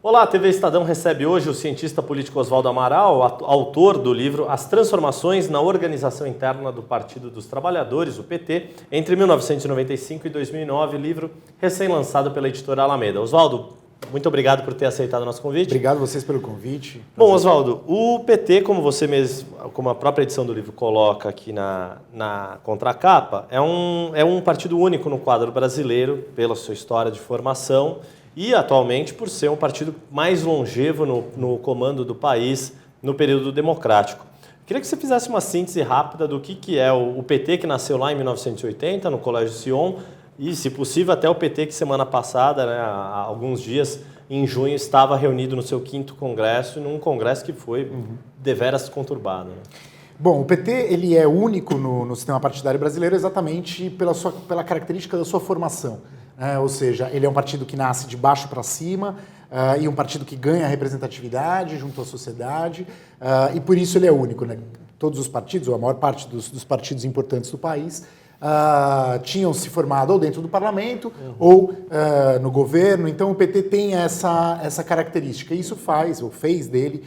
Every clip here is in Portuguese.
Olá, a TV Estadão recebe hoje o cientista político Oswaldo Amaral, autor do livro As Transformações na Organização Interna do Partido dos Trabalhadores, o PT, entre 1995 e 2009, livro recém-lançado pela editora Alameda. Oswaldo, muito obrigado por ter aceitado o nosso convite. Obrigado a vocês pelo convite. Bom, Oswaldo, o PT, como você mesmo, como a própria edição do livro coloca aqui na contracapa, é um partido único no quadro brasileiro, pela sua história de formação e, atualmente, por ser um partido mais longevo no comando do país no período democrático. Queria que você fizesse uma síntese rápida do que é o PT, que nasceu lá em 1980, no Colégio Sion, e, se possível, até o PT que semana passada, né, há alguns dias, em junho, estava reunido no seu 5º congresso, num congresso que foi deveras conturbado. Né? Bom, o PT ele é único no sistema partidário brasileiro exatamente pela característica da sua formação. Ou seja, ele é um partido que nasce de baixo para cima e um partido que ganha representatividade junto à sociedade e por isso ele é único. Né? Todos os partidos, ou a maior parte dos partidos importantes do país, tinham se formado ou dentro do parlamento ou no governo, então o PT tem essa característica. E isso fez dele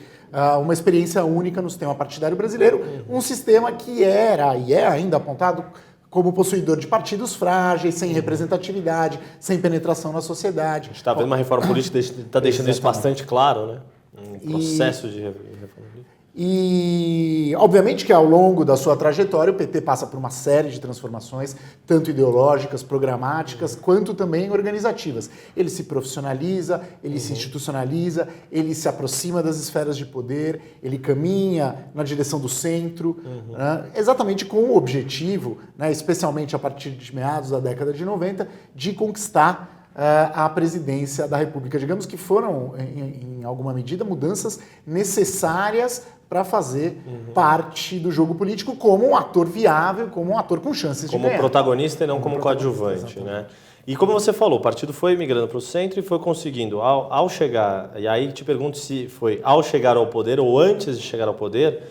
uma experiência única no sistema partidário brasileiro, um sistema que era e é ainda apontado como possuidor de partidos frágeis, sem representatividade, sem penetração na sociedade. A gente está vendo uma reforma política que está deixando isso bastante claro, né? Um processo de reforma política. E, obviamente, que ao longo da sua trajetória, o PT passa por uma série de transformações, tanto ideológicas, programáticas, quanto também organizativas. Ele se profissionaliza, ele se institucionaliza, ele se aproxima das esferas de poder, ele caminha na direção do centro, né, exatamente com o objetivo, né, especialmente a partir de meados da década de 90, de conquistar a presidência da República. Digamos que foram, em alguma medida, mudanças necessárias para fazer parte do jogo político como um ator viável, como um ator com chances de ganhar. Como protagonista e não como coadjuvante, né? E como você falou, o partido foi migrando para o centro e foi conseguindo, ao chegar, e aí te pergunto se foi ao chegar ao poder ou antes de chegar ao poder,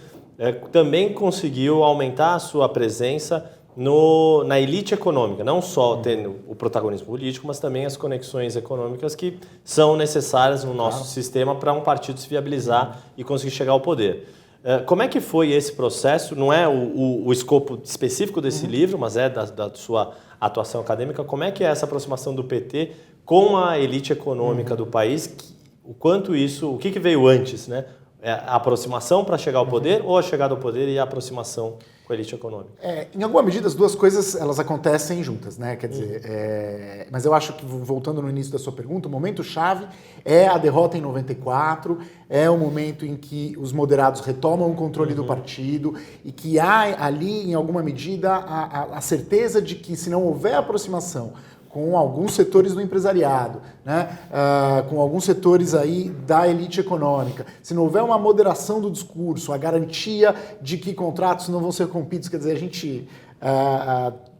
também conseguiu aumentar a sua presença na elite econômica, não só tendo o protagonismo político, mas também as conexões econômicas que são necessárias no nosso sistema para um partido se viabilizar e conseguir chegar ao poder. Como é que foi esse processo? Não é o escopo específico desse livro, mas é da sua atuação acadêmica. Como é que é essa aproximação do PT com a elite econômica do país? O que veio antes, né? A aproximação para chegar ao poder ou a chegada ao poder e a aproximação com a elite econômica? Em alguma medida, as duas coisas elas acontecem juntas, né? Quer dizer, mas eu acho que, voltando no início da sua pergunta, o momento-chave é a derrota em 94, é o momento em que os moderados retomam o controle do partido e que há ali, em alguma medida, a certeza de que, se não houver aproximação com alguns setores do empresariado, né? Com alguns setores aí da elite econômica, se não houver uma moderação do discurso, a garantia de que contratos não vão ser rompidos, quer dizer, a gente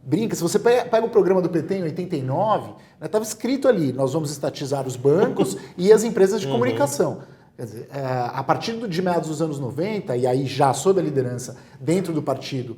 brinca, se você pega o programa do PT em 89, estava escrito ali, nós vamos estatizar os bancos e as empresas de comunicação. Quer dizer, a partir de meados dos anos 90, e aí já sob a liderança dentro do partido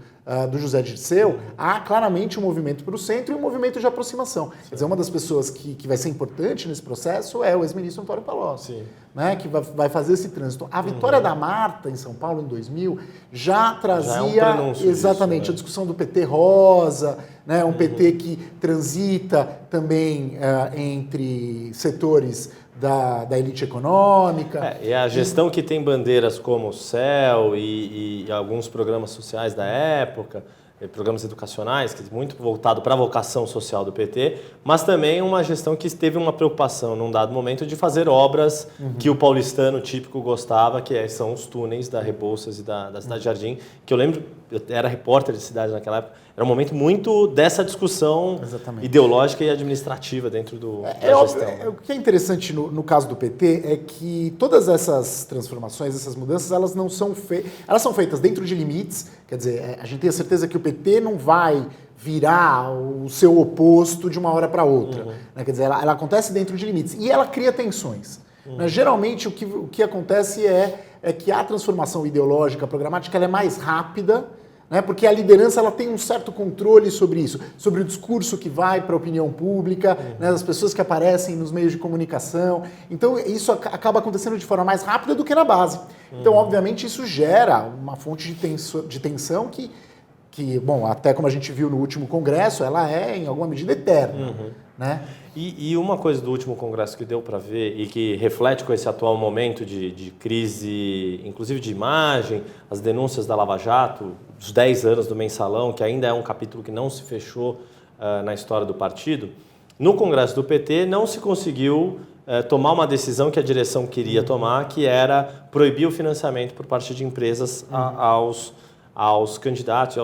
do José Dirceu, há claramente um movimento para o centro e um movimento de aproximação. Quer dizer, uma das pessoas que vai ser importante nesse processo é o ex-ministro Antônio Palocci, né, que vai fazer esse trânsito. A vitória da Marta em São Paulo em 2000 já trazia exatamente disso, né? A discussão do PT rosa, né, um PT que transita também entre setores da elite econômica. E a gestão que tem bandeiras como o CEL e alguns programas sociais da época, programas educacionais, que é muito voltado para a vocação social do PT, mas também uma gestão que teve uma preocupação, num dado momento, de fazer obras que o paulistano típico gostava, que são os túneis da Rebouças e da Cidade Jardim, que eu lembro, eu era repórter de cidade naquela época, era um momento muito dessa discussão ideológica e administrativa dentro da gestão. O que é interessante no caso do PT é que todas essas transformações, essas mudanças, elas não são elas são feitas dentro de limites, quer dizer, a gente tem a certeza que o PT não vai virar o seu oposto de uma hora para outra, né? Quer dizer, ela acontece dentro de limites e ela cria tensões. Né? Geralmente o que acontece é que a transformação ideológica, programática, ela é mais rápida, né? Porque a liderança ela tem um certo controle sobre isso, sobre o discurso que vai para a opinião pública, né? As pessoas que aparecem nos meios de comunicação. Então, isso acaba acontecendo de forma mais rápida do que na base. Então, obviamente, isso gera uma fonte de tensão que, bom, até como a gente viu no último congresso, ela é, em alguma medida, eterna, né? E uma coisa do último congresso que deu para ver e que reflete com esse atual momento de crise, inclusive de imagem, as denúncias da Lava Jato, os 10 anos do Mensalão, que ainda é um capítulo que não se fechou na história do partido, no congresso do PT não se conseguiu tomar uma decisão que a direção queria tomar, que era proibir o financiamento por parte de empresas aos candidatos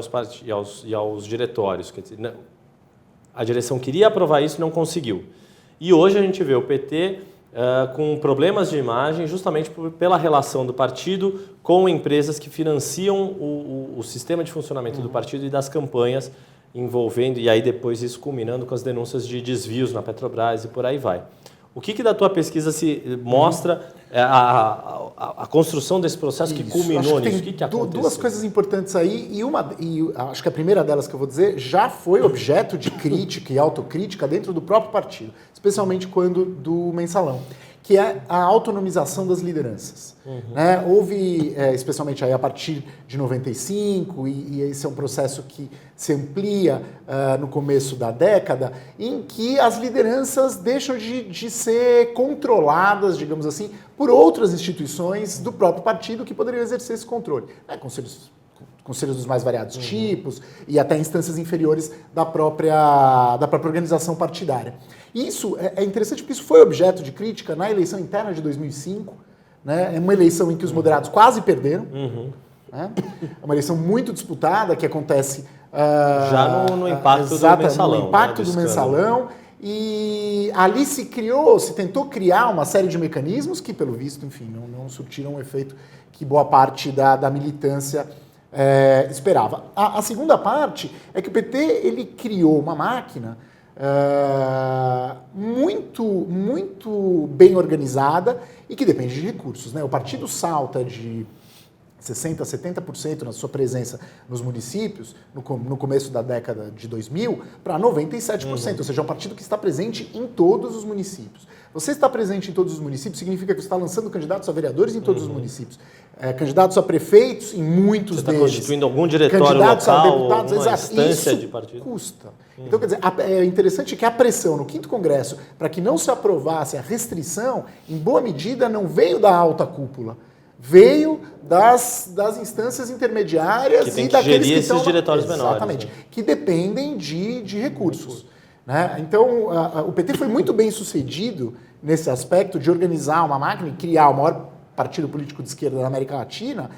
e aos diretórios. Quer dizer, a direção queria aprovar isso e não conseguiu. E hoje a gente vê o PT com problemas de imagem justamente pela relação do partido com empresas que financiam o sistema de funcionamento do partido e das campanhas envolvendo, e aí depois isso culminando com as denúncias de desvios na Petrobras e por aí vai. O que da tua pesquisa se mostra a construção desse processo que culminou nisso? O que aconteceu? Duas coisas importantes aí, e acho que a primeira delas que eu vou dizer já foi objeto de crítica e autocrítica dentro do próprio partido, especialmente quando do Mensalão, que é a autonomização das lideranças. Né? Houve, especialmente aí a partir de 95, e esse é um processo que se amplia no começo da década, em que as lideranças deixam de ser controladas, digamos assim, por outras instituições do próprio partido que poderiam exercer esse controle. Né? Conselhos dos mais variados tipos e até instâncias inferiores da própria organização partidária. Isso é interessante porque isso foi objeto de crítica na eleição interna de 2005, né? É uma eleição em que os moderados quase perderam, né? É uma eleição muito disputada que acontece já no impacto do Mensalão. No impacto do Mensalão. E ali se tentou criar uma série de mecanismos que, pelo visto, enfim, não surtiram o efeito que boa parte da militância esperava. A segunda parte é que o PT ele criou uma máquina muito bem organizada e que depende de recursos, né? O partido salta de 60%, 70% na sua presença nos municípios, no começo da década de 2000, para 97%, ou seja, é um partido que está presente em todos os municípios. Você está presente em todos os municípios significa que você está lançando candidatos a vereadores em todos os municípios, candidatos a prefeitos em muitos deles. Está constituindo algum diretório candidatos local, a deputados, uma exato. instância Isso de partido. Custa. Então, quer dizer, é interessante que a pressão no 5º Congresso para que não se aprovasse a restrição, em boa medida, não veio da alta cúpula, veio das instâncias intermediárias que e daqueles que esses estão... diretórios Exatamente, menores, né? que dependem de recursos. Né? Então, o PT foi muito bem sucedido nesse aspecto de organizar uma máquina e criar o maior partido político de esquerda da América Latina.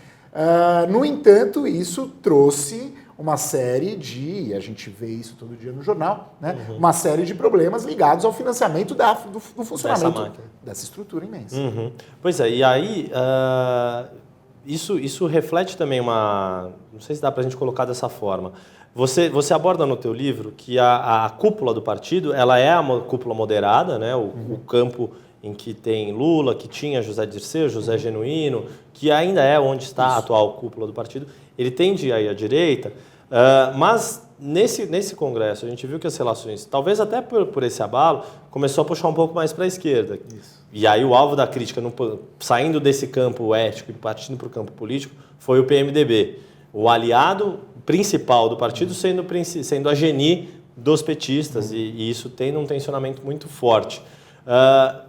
No entanto, isso trouxe uma série de, a gente vê isso todo dia no jornal, né? Uma série de problemas ligados ao financiamento do funcionamento dessa estrutura imensa. Pois é, e aí isso reflete também não sei se dá para a gente colocar dessa forma. Você aborda no teu livro que a cúpula do partido, ela é uma cúpula moderada, né? O campo em que tem Lula, que tinha José Dirceu, José Genuíno, que ainda é onde está a atual cúpula do partido, ele tende a ir à direita, mas nesse congresso a gente viu que as relações, talvez até por esse abalo, começou a puxar um pouco mais para a esquerda. Isso. E aí o alvo da crítica, saindo desse campo ético e partindo para o campo político, foi o PMDB. O aliado principal do partido sendo a geni dos petistas, e isso tem um tensionamento muito forte.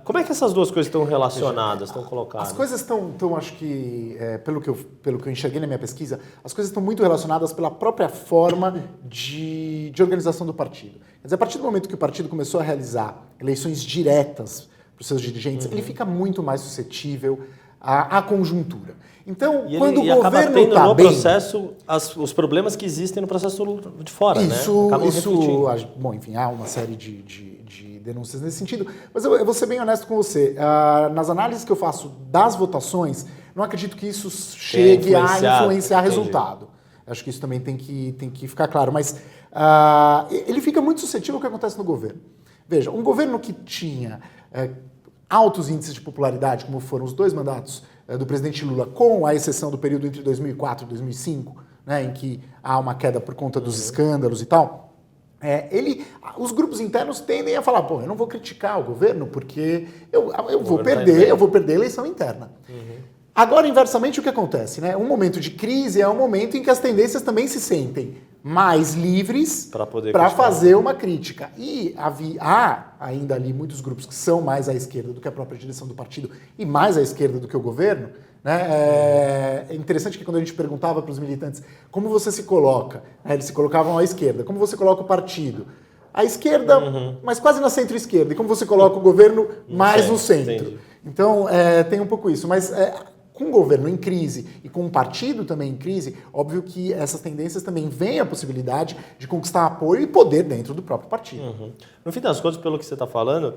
Como é que essas duas coisas estão relacionadas, estão colocadas? As coisas estão acho que, pelo que eu enxerguei na minha pesquisa, as coisas estão muito relacionadas pela própria forma de organização do partido. Quer dizer, a partir do momento que o partido começou a realizar eleições diretas para os seus dirigentes, ele fica muito mais suscetível à conjuntura. Então, quando o governo está bem... processo, os problemas que existem no processo de fora, né? Bom, enfim, há uma série de denúncias nesse sentido, mas eu vou ser bem honesto com você. Nas análises que eu faço das votações, não acredito que isso chegue a influenciar resultado. Acho que isso também tem que ficar claro, mas ele fica muito suscetível ao que acontece no governo. Veja, um governo que tinha altos índices de popularidade, como foram os 2 mandatos do presidente Lula, com a exceção do período entre 2004 e 2005, né, em que há uma queda por conta dos escândalos e tal, os grupos internos tendem a falar, pô, eu não vou criticar o governo porque eu vou perder a eleição interna. Agora, inversamente, o que acontece? Né? Um momento de crise é um momento em que as tendências também se sentem mais livres para fazer uma crítica. E há ainda ali muitos grupos que são mais à esquerda do que a própria direção do partido e mais à esquerda do que o governo. Né? É interessante que quando a gente perguntava para os militantes como você se coloca, né? Eles se colocavam à esquerda, como você coloca o partido? À esquerda, mas quase na centro-esquerda. E como você coloca o governo mais no centro? Entendi. Então, tem um pouco isso. Mas com o governo em crise e com o partido também em crise, óbvio que essas tendências também vêm a possibilidade de conquistar apoio e poder dentro do próprio partido. No fim das contas, pelo que você está falando,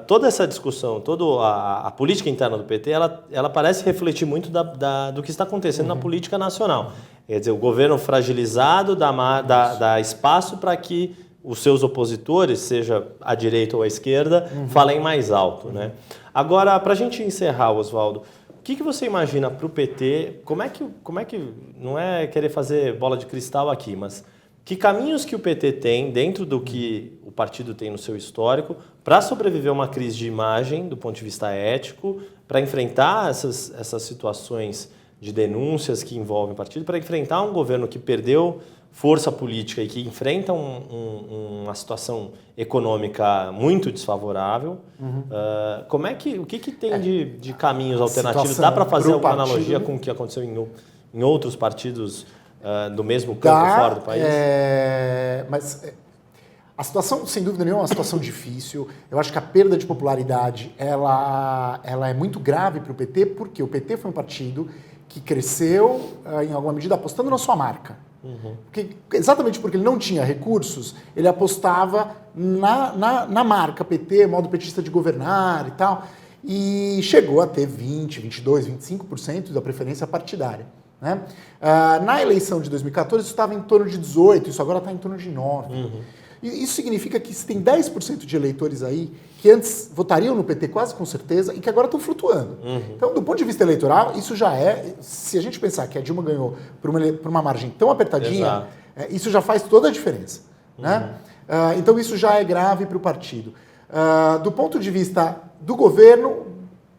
toda essa discussão, toda a política interna do PT, ela parece refletir muito do que está acontecendo na política nacional. Quer dizer, o governo fragilizado dá espaço para que os seus opositores, seja à direita ou à esquerda, falem mais alto. Né? Agora, para a gente encerrar, Oswaldo, o que você imagina para o PT, como é que, não é querer fazer bola de cristal aqui, mas que caminhos que o PT tem dentro do que o partido tem no seu histórico para sobreviver a uma crise de imagem do ponto de vista ético, para enfrentar essas situações de denúncias que envolvem o partido, para enfrentar um governo que perdeu força política e que enfrenta uma situação econômica muito desfavorável. O que tem de caminhos alternativos? Dá para fazer alguma analogia com o que aconteceu em outros partidos do mesmo campo fora do país? Mas a situação, sem dúvida nenhuma, é uma situação difícil. Eu acho que a perda de popularidade ela é muito grave para o PT, porque o PT foi um partido que cresceu, em alguma medida, apostando na sua marca. Exatamente porque ele não tinha recursos, ele apostava na marca PT, modo petista de governar e tal, e chegou a ter 20, 22, 25% da preferência partidária. Né? Na eleição de 2014 isso estava em torno de 18%, isso agora está em torno de 9%. E isso significa que se tem 10% de eleitores aí que antes votariam no PT quase com certeza e que agora estão flutuando. Então, do ponto de vista eleitoral, isso já se a gente pensar que a Dilma ganhou por uma margem tão apertadinha, isso já faz toda a diferença. Né? Então, isso já é grave para o partido. Do ponto de vista do governo,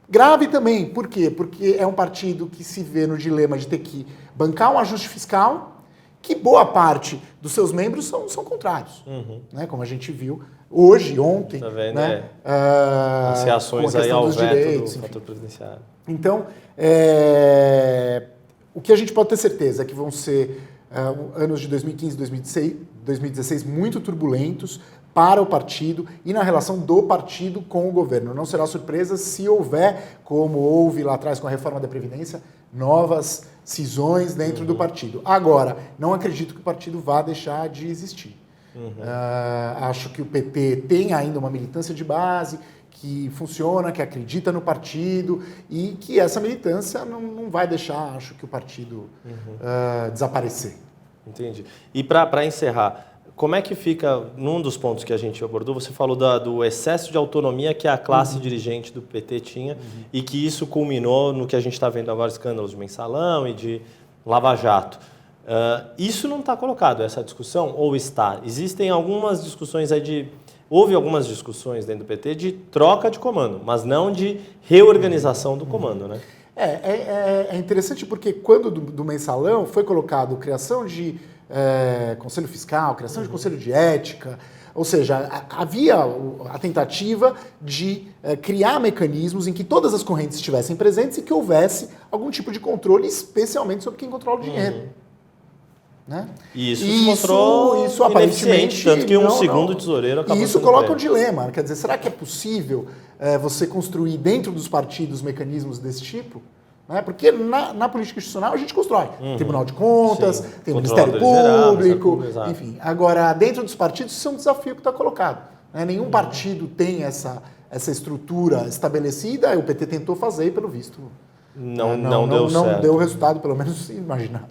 grave também. Por quê? Porque é um partido que se vê no dilema de ter que bancar um ajuste fiscal, que boa parte dos seus membros são contrários, né? Como a gente viu hoje, ontem. Tá vendo, né? As reações aí ao veto do fator previdenciário. Então, o que a gente pode ter certeza é que vão ser anos de 2015 e 2016 muito turbulentos para o partido e na relação do partido com o governo. Não será surpresa se houver, como houve lá atrás com a reforma da Previdência, novas cisões dentro do partido. Agora, não acredito que o partido vá deixar de existir. Acho que o PT tem ainda uma militância de base que funciona, que acredita no partido e que essa militância não vai deixar, acho que o partido desaparecer. Entendi. E para encerrar, como é que fica, num dos pontos que a gente abordou, você falou do excesso de autonomia que a classe dirigente do PT tinha e que isso culminou no que a gente está vendo agora, escândalos de Mensalão e de Lava Jato. Isso não está colocado, essa discussão, ou está? Existem algumas discussões aí houve algumas discussões dentro do PT de troca de comando, mas não de reorganização do comando, né? É interessante porque quando do Mensalão foi colocado criação de conselho fiscal, criação de conselho de ética, ou seja, havia a tentativa de criar mecanismos em que todas as correntes estivessem presentes e que houvesse algum tipo de controle, especialmente sobre quem controla o dinheiro. Né? E isso se mostrou aparentemente, tanto que segundo tesoureiro acabou. E isso coloca um dilema, quer dizer, será que é possível você construir dentro dos partidos mecanismos desse tipo? Né? Porque na política institucional a gente constrói Tribunal de Contas, tem o Ministério Público, enfim. Agora, dentro dos partidos, isso é um desafio que está colocado. Né? Nenhum partido tem essa estrutura estabelecida, o PT tentou fazer e, pelo visto, não deu certo. Não deu o resultado, pelo menos imaginado.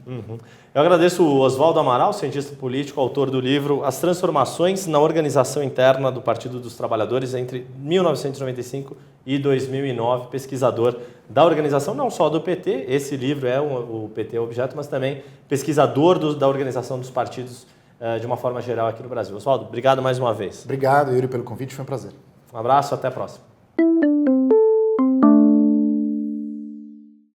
Eu agradeço o Oswaldo Amaral, cientista político, autor do livro As Transformações na Organização Interna do Partido dos Trabalhadores entre 1995 e 2009, pesquisador da organização, não só do PT, esse livro é o PT objeto, mas também pesquisador da organização dos partidos de uma forma geral aqui no Brasil. Oswaldo, obrigado mais uma vez. Obrigado, Yuri, pelo convite, foi um prazer. Um abraço, até a próxima.